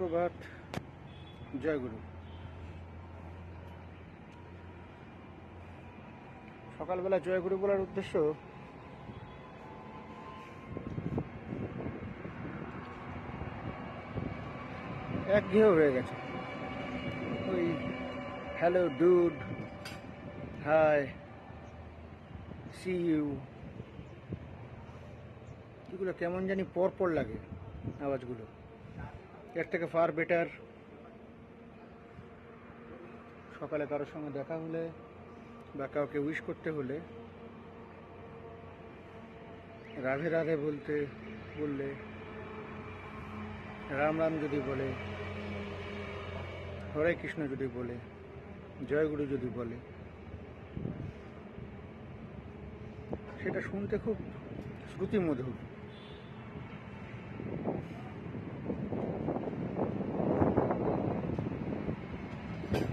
সুপ্রভাত, জয়গুরু। সকালবেলা জয়গুরু বলার উদ্দেশ্য একঘেয়ে হয়ে গেছে। ওই hello dude, hi, see you, এগুলো কেমন জানি পর লাগে আওয়াজগুলো। এর থেকে ফার বেটার সকালে কারোর সঙ্গে দেখা হলে বা কাউকে উইশ করতে হলে রাধে রাধে বললে, রাম রাম যদি বলে, হরে কৃষ্ণ যদি বলে, জয়গুরু যদি বলে, সেটা শুনতে খুব শ্রুতিমধুর।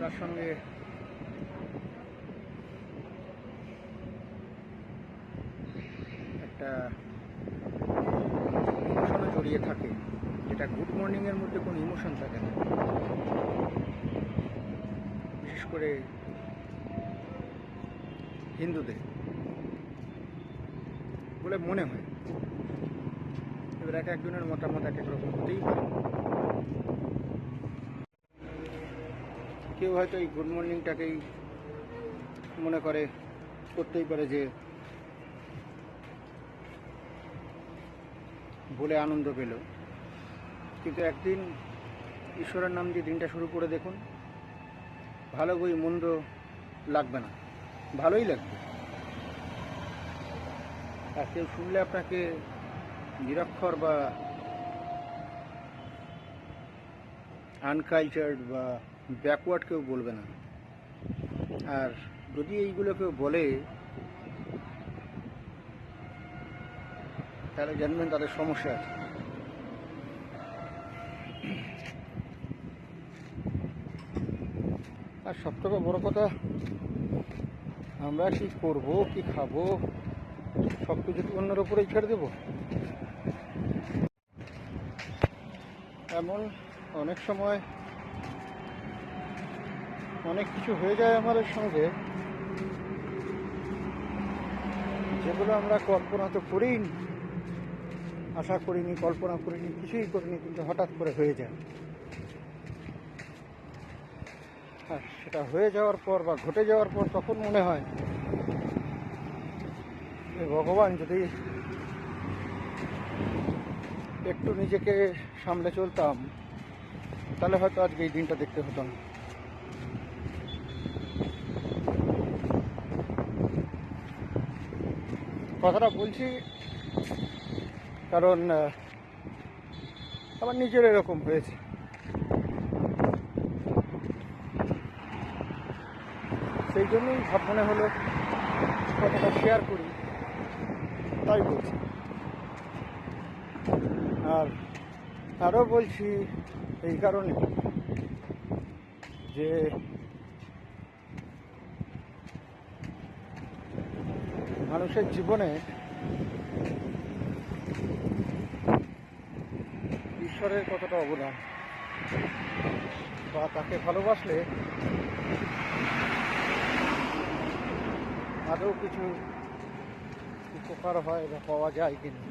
তার সঙ্গে একটা ইমোশনও জড়িয়ে থাকে, যেটা গুড মর্নিংয়ের মধ্যে কোনো ইমোশন থাকে না। বিশেষ করে হিন্দুদের বলে মনে হয়। এবার এক একজনের মতামত এক এক রকম হতেই পারে। কেউ হয়তো এই গুড মর্নিংটাকেই মনে করতেই পারে যে বলে আনন্দ পেল, কিন্তু একদিন ঈশ্বরের নাম দিয়ে দিনটা শুরু করে দেখুন, ভালো বই মন্দ লাগবে না, ভালোই লাগবে। আর কেউ শুনলে আপনাকে নিরক্ষর বা আনকালচার্ড বা ব্যাকওয়ার্ড কেউ বলবে না। আর যদি এইগুলো কেউ বলে, তাহলে জানবেন তাদের সমস্যা আছে। আর সবথেকে বড় কথা, আমরা কি করব, কি খাবো, সব কিছু অন্যের উপরেই ছেড়ে দেব। এমন অনেক সময় অনেক কিছু হয়ে যায় আমাদের সঙ্গে, যেগুলো আমরা কল্পনা তো করিনি, আশা করিনি, কল্পনা করিনি, কিছুই করিনি, কিন্তু হঠাৎ করে হয়ে যায়। আর সেটা হয়ে যাওয়ার পর বা ঘটে যাওয়ার পর তখন মনে হয় যে ভগবান যদি একটু নিজেকে সামলে চলতাম, তাহলে হয়তো আজকে এই দিনটা দেখতে হতো না। কথাটা বলছি কারণ আমার নিজের এরকম হয়েছে। সেই জন্যই মনে হলো কথাটা শেয়ার করি, তাই বলছি। আর আরও বলছি এই কারণে যে মানুষের জীবনে ঈশ্বরের কতটা অবদান, বা তাকে ভালোবাসলে আদৌ কিছু উপকার হয় বা পাওয়া যায় কিনা।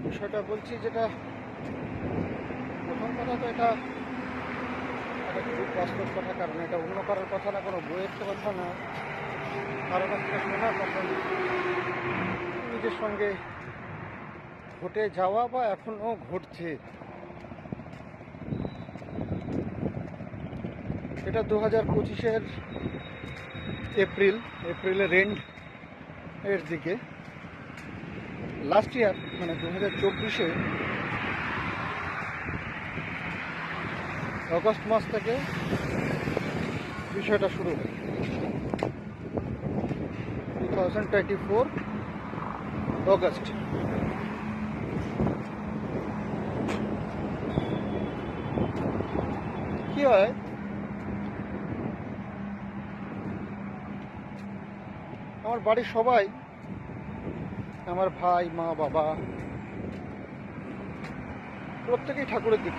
বিষয়টা বলছি, যেটা প্রথম কথা তো এটা একটা খুব বাস্তব কথা, কারণ এটা অন্য কারোর কথা না, কোনো বইয়ের তো কথা না, কারো কাছ থেকে শোনা কথা, নিজের সঙ্গে ঘটে যাওয়া বা এখনও ঘটছে। এটা 2025-এর এপ্রিলের এর দিকে, লাস্ট ইয়ার মানে 2024-এ অগস্ট মাস থেকে বিষয়টা শুরু হয়। 2024 অগস্ট। কি হয়, আমার বাড়ির সবাই, আমার ভাই, মা, বাবা, প্রত্যেকেই ঠাকুরের দিক,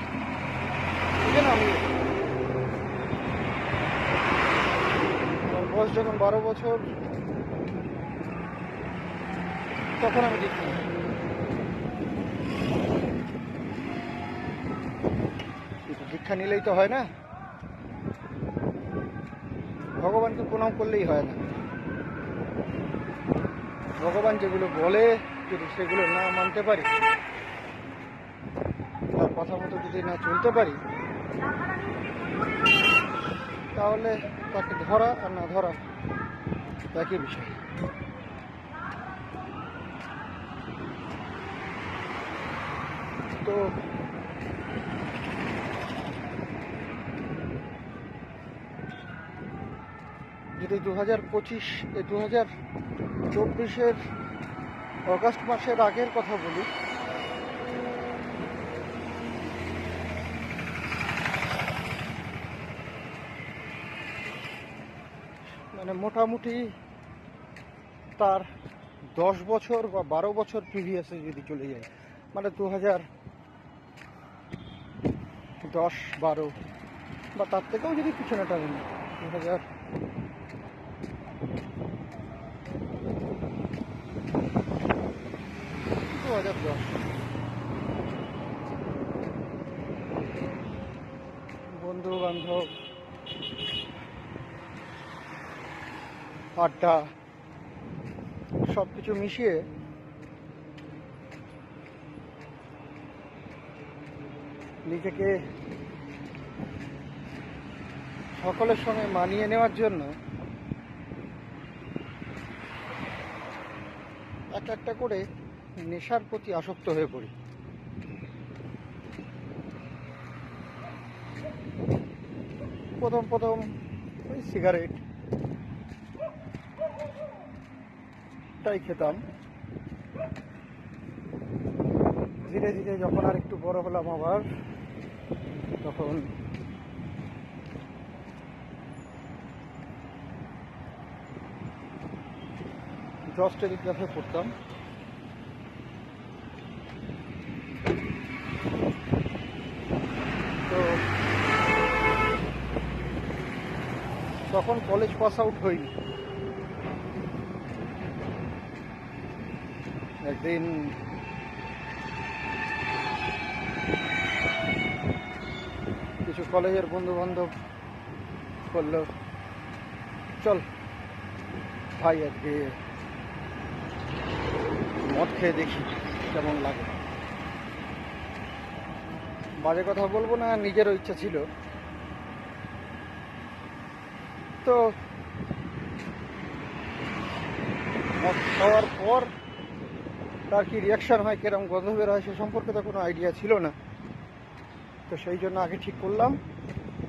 বুঝলেন? আমি আমার বয়স যখন 12 বছর তখন আমি দেখি, দীক্ষা নিলেই তো হয় না, ভগবানকে প্রণাম করলেই হয় না। ভগবান যেগুলো বলে যদি সেগুলো না মানতে পারি, তার কথা মতো যদি না চলতে পারি, তাহলে তাকে ধরা আর না ধরা একই বিষয়। তো যদি 2024 অগাস্ট মাসের আগের কথা বলি, মানে মোটামুটি তার 10 বছর বা 12 বছর প্রিভিয়াসে যদি চলে যায়, মানে 2010-12 বা তার থেকেও যদি পিছনে টানি, 2010, বন্ধু বান্ধব, আড্ডা, সব কিছু মিশিয়ে নিজেকে সকলের সঙ্গে মানিয়ে নেওয়ার জন্য একটা করে নেশার প্রতি আসক্ত হয়ে পড়ি। প্রথম ওই সিগারেটটাই খেতাম। ধীরে ধীরে যখন আর একটু বড় হলাম আবার, তখন জজ টেলিগ্রাফে পড়তাম। তো তখন কলেজ পাস আউট হইনি। একদিন কিছু কলেজের বন্ধু বান্ধব বললো, চল ভাই আজকে মদ খেয়ে দেখি কেমন লাগে। বাজে কথা বলবো না, নিজেরও ইচ্ছা ছিল। তো মদ খাওয়ার পর তার কি রিয়াকশান হয়, কিরম গন্ধ বের হয়, সে সম্পর্কে তো কোনো আইডিয়া ছিল না। তো সেই জন্য আগে ঠিক করলাম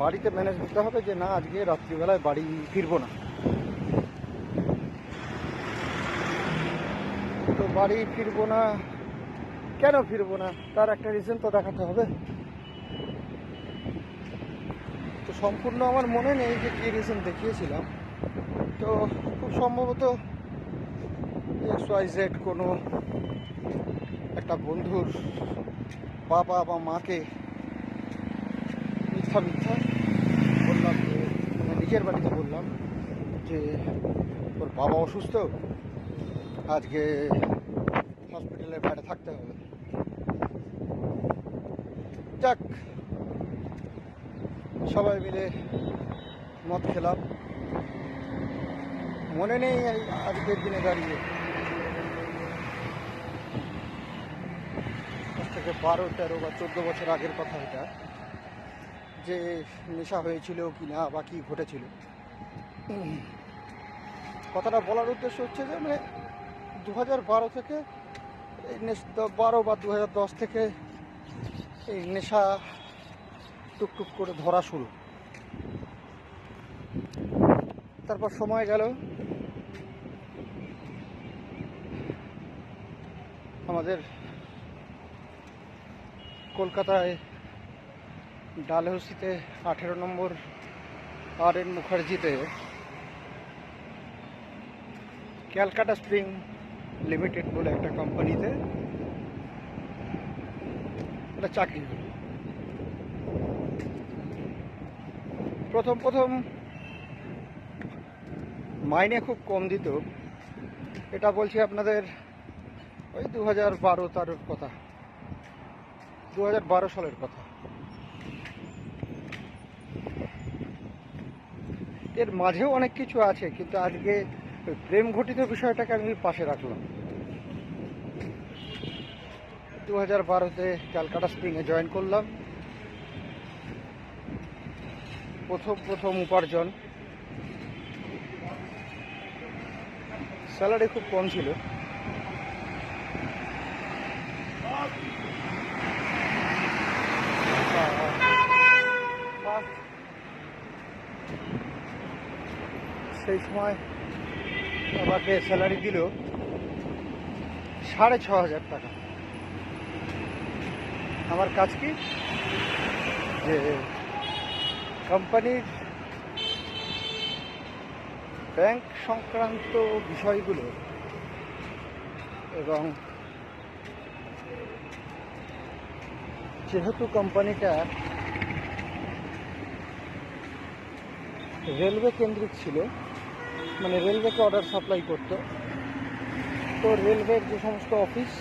বাড়িতে ম্যানেজ করতে হবে যে না, আজকে রাত্রিবেলায় বাড়ি ফিরবো না। তো বাড়ি ফিরবো না, কেন ফিরবো না তার একটা রিজন তো দেখাতে হবে। তো সম্পূর্ণ আমার মনে নেই যে কী রিজন দেখিয়েছিলাম। তো খুব সম্ভবত XYZ কোনো একটা বন্ধুর বাবা বা মাকে মিথ্যা বললাম, যে মানে নিজের বাড়িতে বললাম যে ওর বাবা অসুস্থ, আজকে হসপিটালের বাইরে থাকতে হবে। যাক, সবাই মিলে মদ খেলাম। মনে নেই আজকের দিনে দাঁড়িয়ে আজ থেকে 12, 13 বা 14 বছর আগের কথা এটা, যে নেশা হয়েছিল কি না বা কী ঘটেছিল। কথাটা বলার উদ্দেশ্য হচ্ছে যে মানে 2012 থেকে এই 12 বা 2010 থেকে এই নেশা টুকটুক করে ধরা শুরু। তারপর সময় গেল, আমাদের কলকাতায় ডালহৌসিতে 18 নম্বর RN মুখার্জিতে ক্যালকাটা স্প্রিং লিমিটেড বলে একটা কোম্পানিতে একটা চাকরি হলো। প্রথম প্রথম মাইনে খুব কম দিত, এটা বলছি আপনাদের ওই 2012-13 কথা, 2012 সালের কথা। এর মাঝেও অনেক কিছু আছে, কিন্তু আজকে ওই প্রেম ঘটিত বিষয়টাকে আমি পাশে রাখলাম। 2012-তে ক্যালকাটা স্প্রিংয়ে জয়েন করলাম। প্রথম উপার্জন, স্যালারি খুব কম ছিল, সেই সময় আমাকে স্যালারি দিল 6,500 টাকা। আমার কাজ কি, যে কোম্পানির ব্যাংক সংক্রান্ত বিষয়গুলো এবং যেহেতু কোম্পানিটা রেলওয়ে কেন্দ্রিক ছিল, মানে রেলওয়েকে অর্ডার সাপ্লাই করতো, তো রেলওয়ের যে সমস্ত অফিস,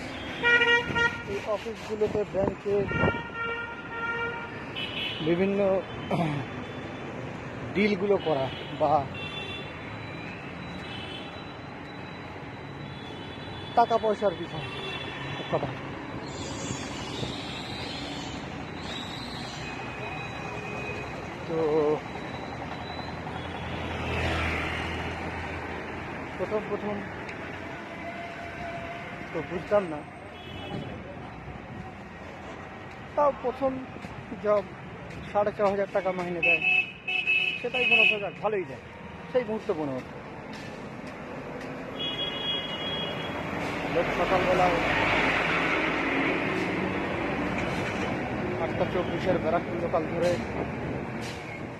এই অফিসগুলোতে ব্যাংকের বিভিন্ন ডিলগুলো করা বা টাকা পয়সার বিষয় কথা। তো প্রথম তো বুঝতাম না, তাও প্রথম জব 4,500 টাকা মাইনে দেয়, সেটাই মনে হতো যাক ভালোই দেয়, সেই মুহূর্তে মনে হতো। সকালবেলায় 8:24 ব্যারাকপুর লোকাল ধরে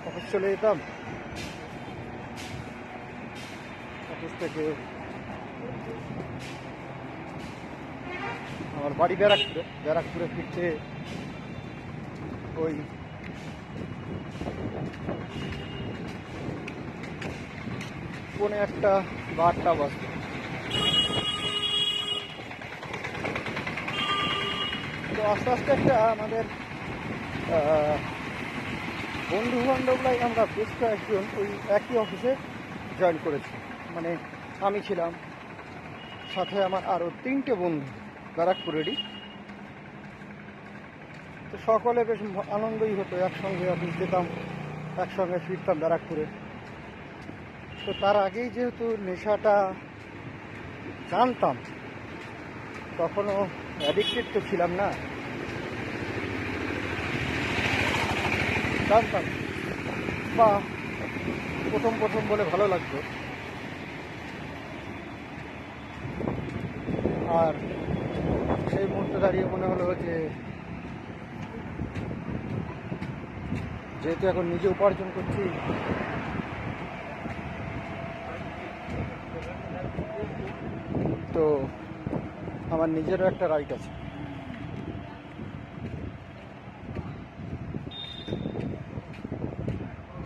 অফিস চলে যেতাম। অফিস থেকে আমার বাড়ি ব্যারাকপুরে ফিরতে ওই 1:45 বা 8টা বাজতো। তো আস্তে আস্তে একটা আমাদের বন্ধু বান্ধবরাই আমরা বেশ কয়েকজন ওই একই অফিসে জয়েন করেছি। মানে আমি ছিলাম, সাথে আমার আরও 3টে বন্ধু ব্যারাকপুরেরই। তো সকলে বেশ আনন্দই হতো, একসঙ্গে অফিস যেতাম, একসঙ্গে ফিরতাম ব্যারাকপুরে। তো তার আগেই যেহেতু নেশাটা জানতাম, তখনও অ্যাডিক্টেড তো ছিলাম না, জানতাম বা প্রথম বলে ভালো লাগতো। আর সেই মুহূর্তে দাঁড়িয়ে মনে হলো যে যেহেতু এখন নিজে উপার্জন করছি, তো আমার নিজেরও একটা রাইট আছে।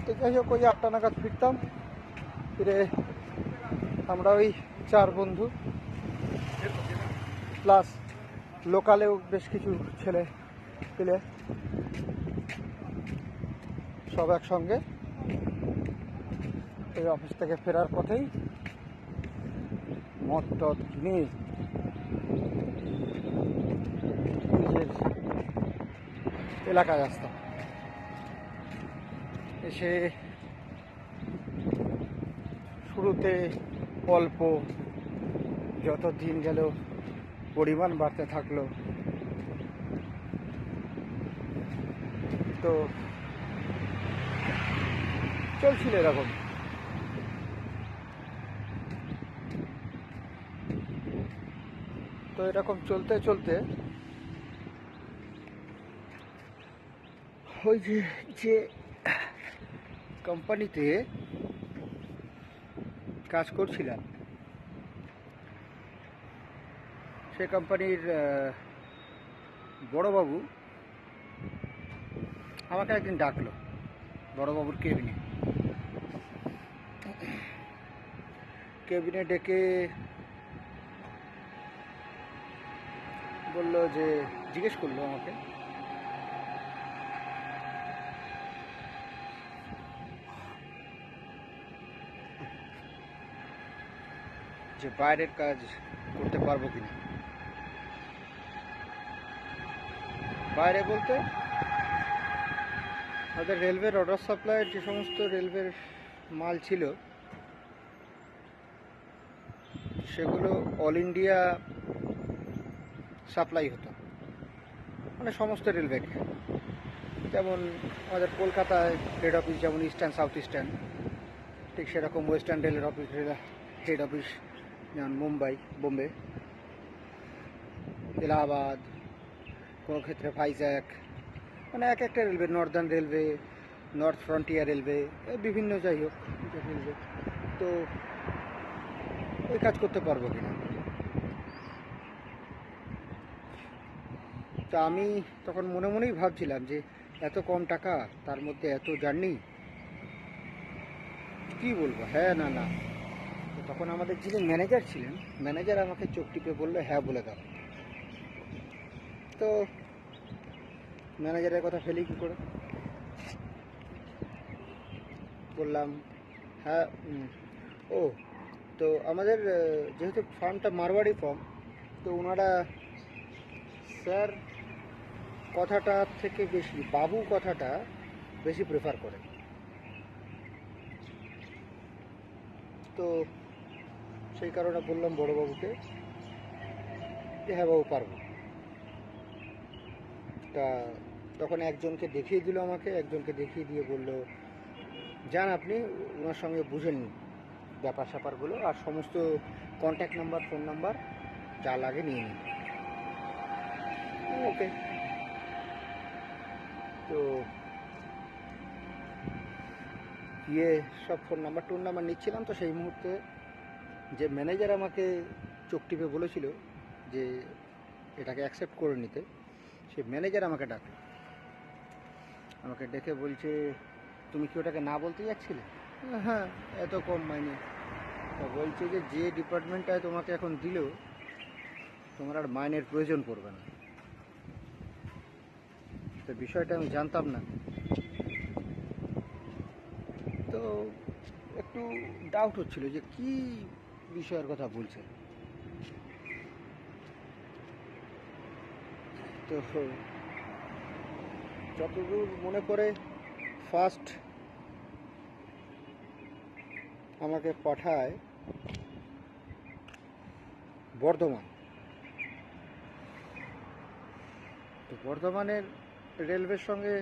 তো যাই হোক, ওই 8টা নাগাদ ফিরতাম। ফিরে আমরা ওই 4 বন্ধু প্লাস লোকালেও বেশ কিছু ছেলে পেলে সব একসঙ্গে এই অফিস থেকে ফেরার পথেই মদ টদ কিনে নিজের এলাকায় আসতাম। এসে শুরুতে অল্প, যত দিন গেল পরিমাণ বাড়তে থাকলো। তো চলছিল এরকম। তো এরকম চলতে চলতে ওই যে কোম্পানিতে কাজ করছিলাম, সে কোম্পানির বড়বাবু আমাকে একদিন ডাকলো বড়োবাবুর কেবিনে ডেকে বললো যে, জিজ্ঞেস করলো আমাকে যে বাইরের কাজ করতে পারবো কিনা। বাইরে বলতে আমাদের রেলওয়ের অর্ডার সাপ্লাইয়ের যে সমস্ত রেলওয়ের মাল ছিল সেগুলো অল ইন্ডিয়া সাপ্লাই হতো, মানে সমস্ত রেলওয়েকে। যেমন আমাদের কলকাতায় হেড অফিস যেমন ইস্টার্ন সাউথ ইস্টার্ন, ঠিক সেরকম ওয়েস্টার্ন রেলের অফিস হেড অফিস যেমন মুম্বাই, বোম্বে, এলাহাবাদ, কোনো ক্ষেত্রে ভাইজ্যাক, মানে এক একটা railway, Northern railway, north frontier railway, বিভিন্ন, যাই হোক রেলওয়ে। তো ওই কাজ করতে পারবো কিনা। তা আমি তখন মনে মনেই ভাবছিলাম যে এত কম টাকা, তার মধ্যে এত জার্নি, কী বলবো, হ্যাঁ না না। তো তখন আমাদের যিনি ম্যানেজার ছিলেন, ম্যানেজার আমাকে চোখ টিপে বললো হ্যাঁ বলে দাও। তো ম্যানেজারের কথা ফেলি কী করে, বললাম হ্যাঁ। ও, তো আমাদের যেহেতু ফার্মটা মারওয়াড়ি ফার্ম, তো ওনারা স্যার কথাটা থেকে বেশি বাবু কথাটা বেশি প্রেফার করে। তো সেই কারণে বললাম বড়োবাবুকে যে হ্যাঁ বাবু পারবো। তা তখন একজনকে দেখিয়ে দিল, আমাকে একজনকে দেখিয়ে দিয়ে বলল যান আপনি ওনার সঙ্গে বুঝে নিন ব্যাপার স্যাপারগুলো, আর সমস্ত কন্ট্যাক্ট নাম্বার, ফোন নাম্বার যা লাগে নিয়ে নিন। ওকে। তো সব ফোন নাম্বার টোন নাম্বার নিচ্ছিলাম। তো সেই মুহূর্তে যে ম্যানেজার আমাকে চোখ টিপে বলেছিল যে এটাকে অ্যাকসেপ্ট করে নিতে, সেই ম্যানেজার আমাকে ডাকলো। আমাকে ডেকে বলছে, তুমি কি ওটাকে না বলতে যাচ্ছিলে? হ্যাঁ, এত কম মাইনে। তা বলছে যে যে ডিপার্টমেন্টটায় তোমাকে এখন দিল, তোমার আর মাইনের প্রয়োজন পড়বে না। তো বিষয়টা আমি জানতাম না, তো একটু ডাউট হচ্ছিল যে কি বিষয়ের কথা বলছে। তো যতদূর মনে করে ফার্স্ট আমাকে পাঠায় বর্ধমান। তো বর্ধমানের রেলওয়ের সঙ্গে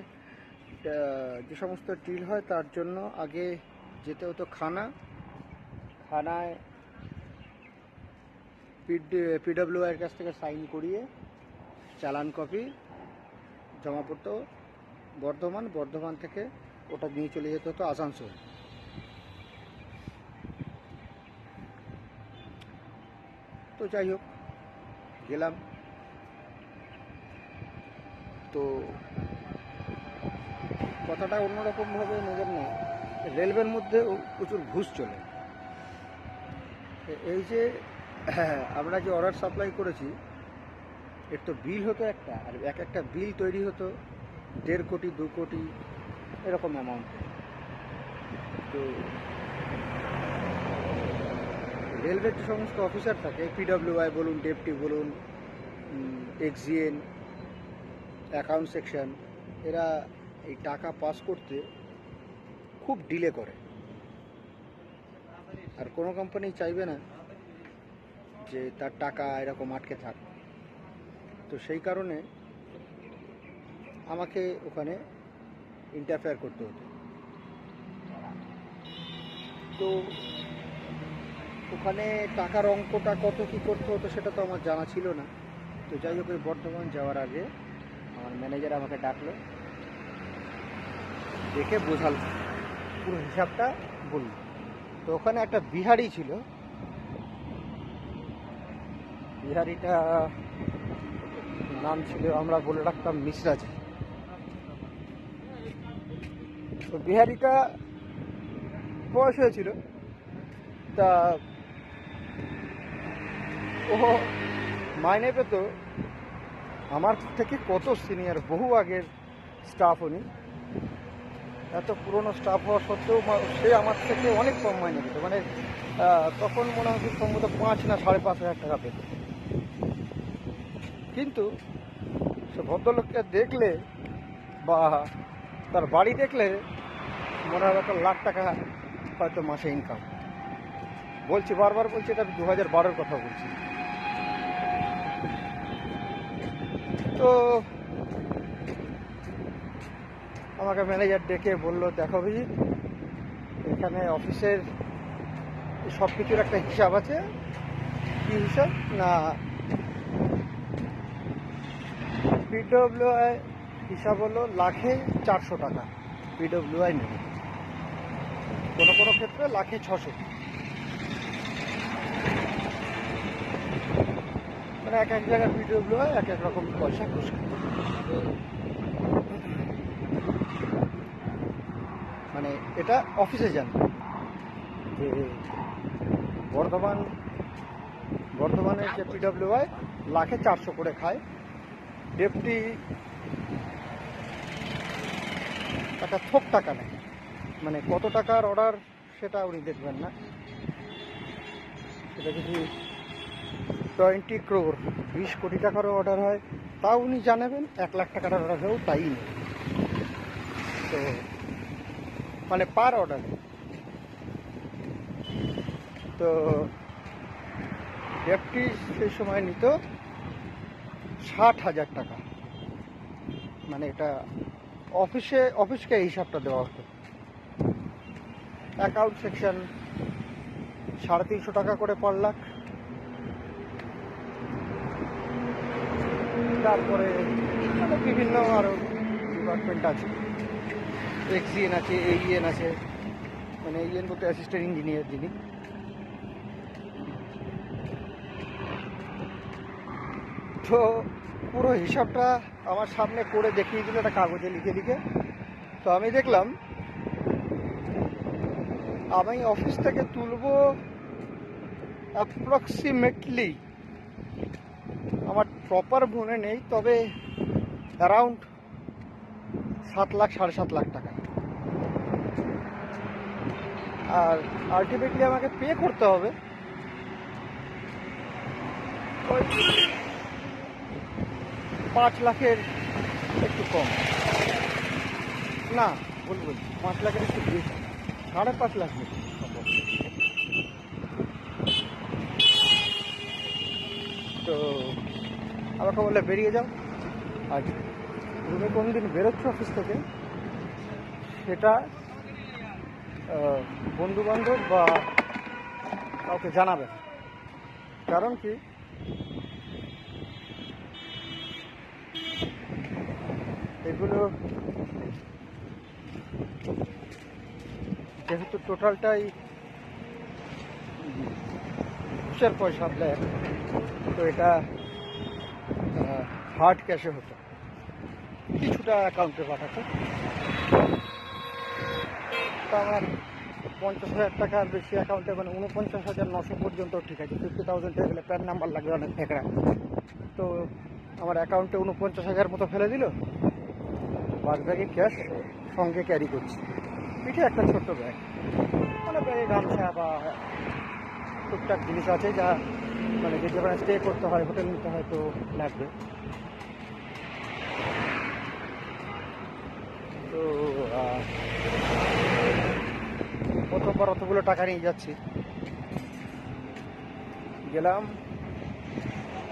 যে সমস্ত ডিল হয় তার জন্য আগে যেতে হতো খানায় পিডব্লিউআইয়ের কাছ থেকে সাইন করিয়ে চালান কপি জমা পড়তো বর্ধমান থেকে ওটা নিয়ে চলে যেতে হতো আসানসোল। তো যাই হোক গেলাম। তো কথাটা অন্যরকমভাবে নেবেন না, রেলওয়ের মধ্যে প্রচুর ঘুষ চলে। এই যে আমরা যে অর্ডার সাপ্লাই করেছি, এর তো বিল হতো একটা, আর একটা বিল তৈরি হতো 1.5 কোটি 2 কোটি এরকম অ্যামাউন্ট। তো রেলওয়ের যে সমস্ত অফিসার থাকে, পিডব্লিউআই বলুন, ডেপুটি বলুন, এক্সিএন, অ্যাকাউন্ট সেকশন, এরা এই টাকা পাস করতে খুব ডিলে করে। আর কোনো কোম্পানি চাইবে না যে তার টাকা এরকম আটকে থাক। তো সেই কারণে আমাকে ওখানে ইন্টারফেয়ার করতে হতো। তো ওখানে টাকার অঙ্কটা কত কী করতে হতো সেটা তো আমার জানা ছিল না। তো যাই হোক, ওই বর্ধমান যাওয়ার আগে আমার ম্যানেজার আমাকে ডাকলো, দেখে বোঝাল, পুরো হিসাবটা বলল। তো ওখানে একটা বিহারি ছিল, বিহারিটা নাম ছিল, আমরা বলে রাখতাম মিশ্রাজি। তো বিহারিটা বয়স হয়েছিল, তা ও মাইনে পেত আমার থেকে কত সিনিয়র, বহু আগের স্টাফ উনি। এত পুরনো স্টাফ হওয়া সত্ত্বেও সে আমার থেকে অনেক কম মাইনে পেত, মানে তখন মনে হচ্ছে সম্ভবত 5 না 5,500 টাকা পেত। কিন্তু সে ভদ্রলোককে দেখলে বা তার বাড়ি দেখলে মনে হয় 1,00,000 টাকা হয়তো মাসে ইনকাম। বলছি, বারবার বলছি, এটা 2012-র কথা বলছি। তো আমাকে ম্যানেজার ডেকে বললো, দেখো ভাই, এখানে অফিসের সব কিছুর একটা হিসাব আছে। কী হিসাব না, পিডব্লিউআই হিসাব হলো লাখে 400 টাকা পিডব্লিউআই নেবে, কোনো কোনো ক্ষেত্রে লাখে 600। মানে এক এক জায়গায় পিডব্লিউআই এক এক রকম পয়সা ঘুষ খায়। মানে এটা অফিসে জানবে যে বর্ধমানের যে পিডব্লিউআই লাখে 400 করে খায়, ডেপুটি একটা থোক টাকা নেয়। মানে কত টাকার অর্ডার সেটা উনি দেখবেন না, সেটা যদি 20 crore 20 কোটি টাকারও অর্ডার হয় তাও উনি জানাবেন, 1,00,000 টাকার অর্ডার হয়েও তাই নেই। তো মানে পার অর্ডারে। তো ডেপুটি সেই সময় নিত 60,000 টাকা। মানে এটা অফিসকে হিসাবটা দেওয়া হতো। অ্যাকাউন্ট সেকশন 350 টাকা করে পার লাখ। তারপরে বিভিন্ন আরও ডিপার্টমেন্ট আছে, এক্সিএন আছে, এইএন আছে। মানে এইএন বলতে অ্যাসিস্ট্যান্ট ইঞ্জিনিয়ার যিনি। তো পুরো হিসাবটা আমার সামনে করে দেখিয়ে দিল একটা কাগজে লিখে। তো আমি দেখলাম আমি অফিস থেকে তুলব অ্যাপ্রক্সিমেটলি, আমার প্রপার মনে নেই, তবে অ্যারাউন্ড 7 লাখ 7.5 লাখ টাকা। আর আলটিমেটলি আমাকে পে করতে হবে ওই 5 লাখের একটু কম, না বলবো 5 লাখের একটু বেশি, 5.5 লাখ বেশি সম্ভব। তো আমাকে বললে বেরিয়ে যাও, আর তুমি কোনদিন বেরোচ্ছ অফিস থেকে সেটা বন্ধু বান্ধব বা কাউকে জানাবেন। কারণ কি, এগুলো যেহেতু টোটালটাই ঘুষের পয়সা দেয়, তো এটা হার্ড ক্যাশে হতো, কিছুটা অ্যাকাউন্টে পাঠাতো। তো আমার 50,000 টাকার বেশি অ্যাকাউন্টে, মানে 49,900 পর্যন্ত ঠিক আছে। 50,000 হয়ে গেলে প্যান নাম্বার লাগবে অনেক ফেকরা। তো আমার অ্যাকাউন্টে 49,000 মতো ফেলে দিল, বাদ ব্যাগে ক্যাশ সঙ্গে ক্যারি করছি, পিঠে একটা ছোট্ট ব্যাগ, মানে ব্যাগে গামছা বা টুকটাক জিনিস আছে যা মানে যদি ওখানে স্টে করতে হয়, হোটেল নিতে হয়, তো লাগবে। তো প্রথমবার অতগুলো টাকা নিয়ে যাচ্ছি, গেলাম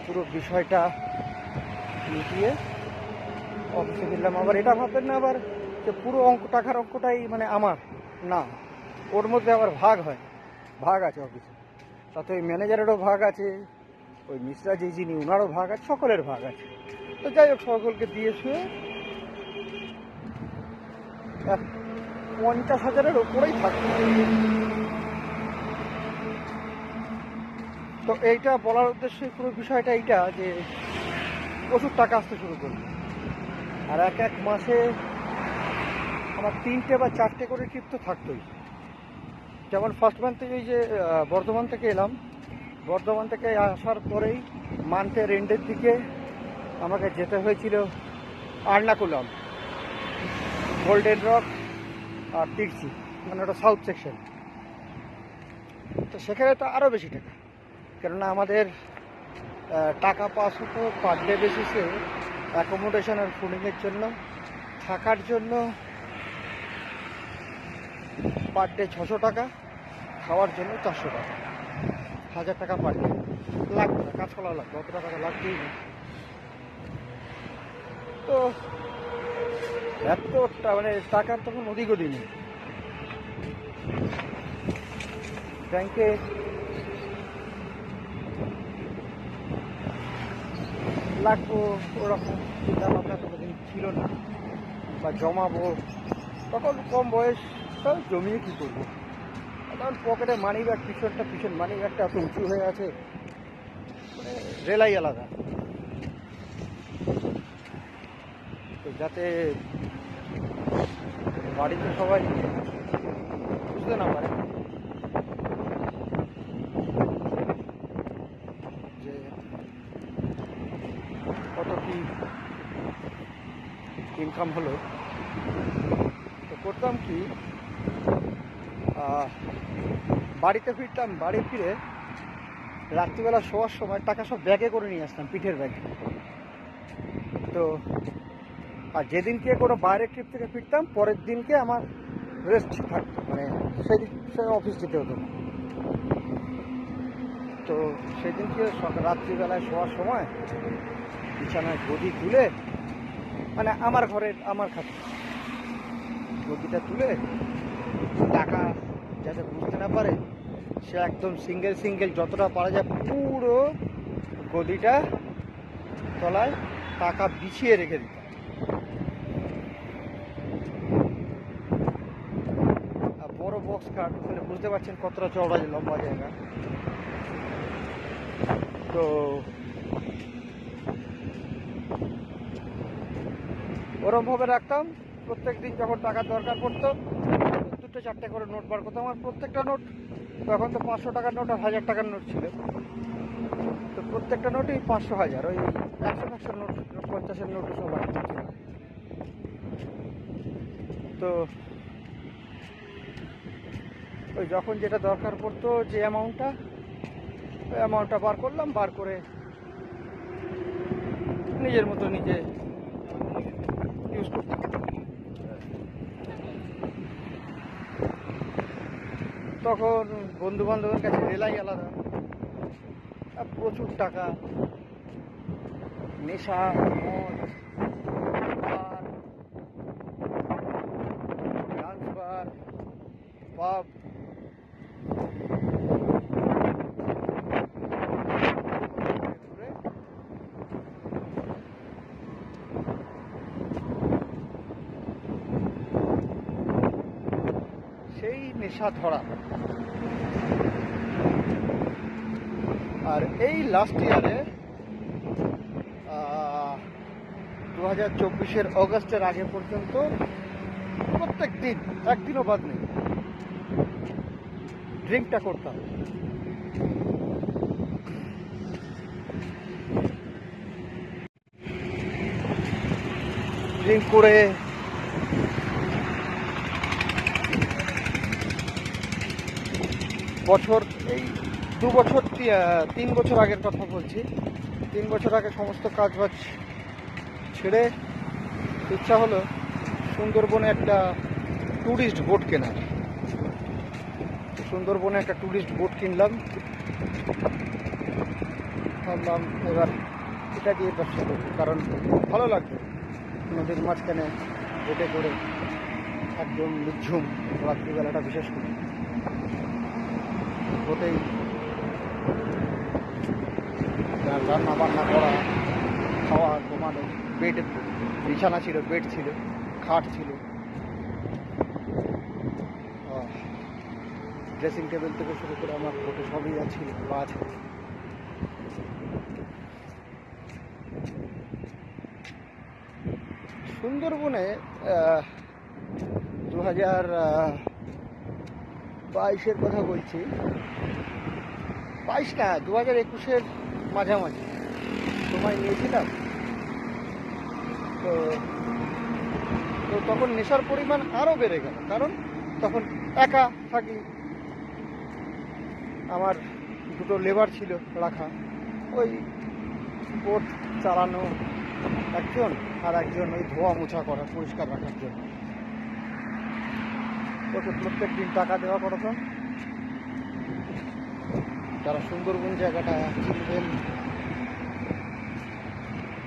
পুরো বিষয়টা মিটিয়ে অফিসে ফিরলাম। আবার এটা ভাববেন না আবার যে পুরো টাকার অঙ্কটাই মানে আমার, না, ওর মধ্যে আবার ভাগ আছে অফিসে। তাতে ওই ম্যানেজারেরও ভাগ আছে, ওই মিশ্রা যিনি ওনারও ভাগ আছে, সকলের ভাগ আছে। তো যাই হোক, সকলকে দিয়ে শুয়ে 50,000-এর ওপরেই থাকবে। তো এইটা বলার উদ্দেশ্যে পুরো বিষয়টা এইটা যে প্রচুর টাকা আসতে শুরু করবে, আর এক মাসে আমার 3টে বা 4টে করে ট্রিপ তো থাকতোই। যেমন ফার্স্ট মান্থ থেকে এই যে বর্ধমান থেকে এলাম, বর্ধমান থেকে আসার পরেই মান্থের এন্ডের দিকে আমাকে যেতে হয়েছিল আর্নাকুলাম, গোল্ডেন রক আর তিরচি, মানে ওটা সাউথ সেকশন। তো সেখানে তো আরও বেশি টাকা, কেননা আমাদের টাকা পাস হতো পার ডে বেসিসে অ্যাকোমোডেশন আর ফুডিংয়ের জন্য। থাকার জন্য পার ডে 600 টাকা, খাওয়ার জন্য 400 টাকা, 1000 টাকা পার ডে লাগবে না, কাজ করা লাগবে, অত টাকা লাগবেই না। তো এতটা মানে টাকার তখন অধিক নেই। ব্যাংকে লাগবো ওরকম চিন্তাভাবনা কোনোদিন ছিল না, বা জমাবো। তখন কম বয়স, তাও জমিয়ে কী করবো। তখন পকেটে মানি ব্যাগ, পিছন মানি ব্যাগটা এত উঁচু হয়ে আছে, মানে রেলাই আলাদা। তো যাতে বাড়িতে সবাই বুঝতে না পারে যে কত কি ইনকাম হলো, তো করতাম কি, বাড়িতে ফিরতাম, বাড়ি ফিরে রাত্রিবেলা শোয়ার সময় টাকা সব ব্যাগে করে নিয়ে আসতাম, পিঠের ব্যাগে। তো আর যেদিনকে কোনো বাইরের ট্রিপ থেকে ফিরতাম, পরের দিনকে আমার রেস্ট থাকতো, মানে সে অফিস যেতে হতো না। তো সেদিনকে রাত্রিবেলায় শোয়ার সময় বিছানায় গদি তুলে, মানে আমার ঘরের আমার খাতে গদিটা তুলে, টাকা যাতে বুঝতে না পারে, সে একদম সিঙ্গেল যতটা পারা যায় পুরো গদিটা তলায় টাকা বিছিয়ে রেখে দিত। আর বড় বক্স কার্ড, মানে বুঝতে পারছেন কতটা চওড়া লম্বা জায়গা। তো ওরমভাবে রাখতাম। প্রত্যেক দিন যখন টাকার দরকার পড়তো, 2-4টে করে নোট বার করতাম। আমার প্রত্যেকটা নোট, তখন তো 500 টাকার নোট আর 1000 টাকার নোট ছিল, তো প্রত্যেকটা নোটই 500-1000, ওই 100 নোট, 50-এর নোটও সব ছিল। তো ওই যখন যেটা দরকার পড়তো, যে অ্যামাউন্টটা, ওই অ্যামাউন্টটা বার করলাম, বার করে নিজের মতো নিজে ইউজ করতাম। তখন বন্ধু বান্ধবের কাছে রেলাই আলাদা, প্রচুর টাকা, নেশা, মদ, বার, ডান্স বার, পাব, সেই নেশা ধরা। আর এই লাস্ট ইয়ারে 2024-এর অগাস্টের আগে পর্যন্ত প্রত্যেক দিন, একদিনও বাদ নেই, ড্রিঙ্কটা করতাম। ড্রিঙ্ক করে বছর, এই 2 বছর 3 বছর আগের কথা বলছি, 3 বছর আগে সমস্ত কাজ বাজ ছেড়ে ইচ্ছা হলো সুন্দরবনে একটা ট্যুরিস্ট বোট কেনার। সুন্দরবনে একটা ট্যুরিস্ট বোট কিনলাম, ভাবলাম এবার এটা দিয়ে ব্যবসা করবো, কারণ ভালো লাগবে নদীর মাঝখানে বোটে করে, একদম নিঝুম রাত্রিবেলাটা বিশেষ করে বোটেই রান্না বান্না করা, খাওয়া, ঘুমানো, বেড, বিছানা ছিল, বেড ছিল, খাট ছিল, ড্রেসিং টেবিল থেকে শুরু করে আমার বোটে সবই ছিল বা আছে। সুন্দরবনে 2022-এর কথা বলছি, 22 না, 2021-এর মাঝামাঝি সময় নিয়েছিলাম। তো তো তখন নেশার পরিমাণ আরও বেড়ে গেল, কারণ তখন একা থাকি, আমার দুটো লেবার ছিল রাখা, ওই বোট চালানো একজন, আর একজন ওই ধোয়া মোছা করা, পরিষ্কার রাখার জন্য। ওকে প্রত্যেক দিন টাকা দেওয়া করতাম। যারা সুন্দরবন জায়গাটা চিনবেন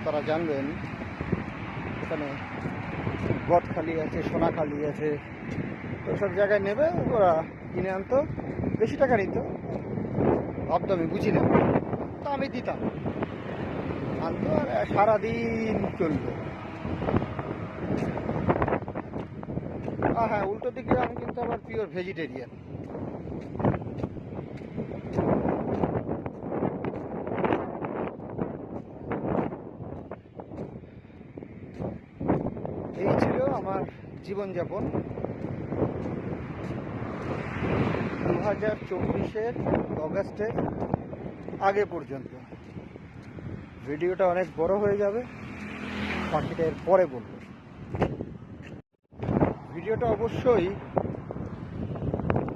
তারা জানবেন, এখানে গদখালি আছে, সোনাখালি আছে, তো সব জায়গায় নেবে, ওরা কিনে আনতো, বেশি টাকা নিত, ভাবতো আমি বুঝি না, তো আমি দিতাম, আনতো আর সারাদিন চলবে। হ্যাঁ, উল্টো দিকে আমি কিন্তু আবার পিওর ভেজিটেরিয়ান। এই ছিল আমার জীবনযাপন 2024-এর অগাস্টের আগে পর্যন্ত। ভিডিওটা অনেক বড় হয়ে যাবে, বাকিটা এর পরে বলবো। ভিডিওটা অবশ্যই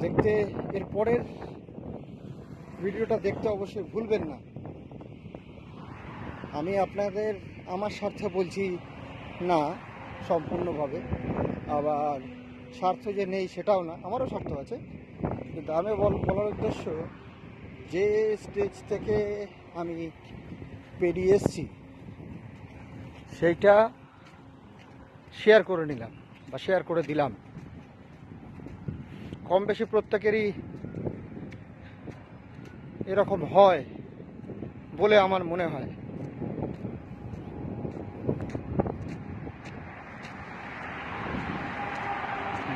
দেখতে, এর পরের ভিডিওটা দেখতে অবশ্যই ভুলবেন না। আমি আপনাদের আমার স্বার্থে বলছি না সম্পূর্ণভাবে, আবার স্বার্থ যে নেই সেটাও না, আমারও স্বার্থ আছে, কিন্তু আমি বলার উদ্দেশ্য, যে স্টেজ থেকে আমি পেরিয়ে এসেছি সেইটা শেয়ার করে নিলাম বা শেয়ার করে দিলাম। কম বেশি প্রত্যেকেরই এরকম হয় বলে আমার মনে হয়।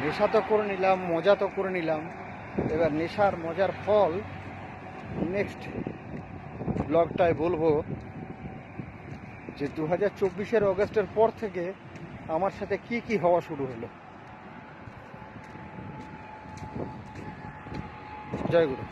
নেশা তো করে নিলাম, মজা তো করে নিলাম, এবার নেশার মজার ফল নেক্সট ব্লগটায় বলবো, যে 2024-এর অগাস্টের পর থেকে আমার সাথে কি কি হওয়া শুরু হলো। জয় গুরু।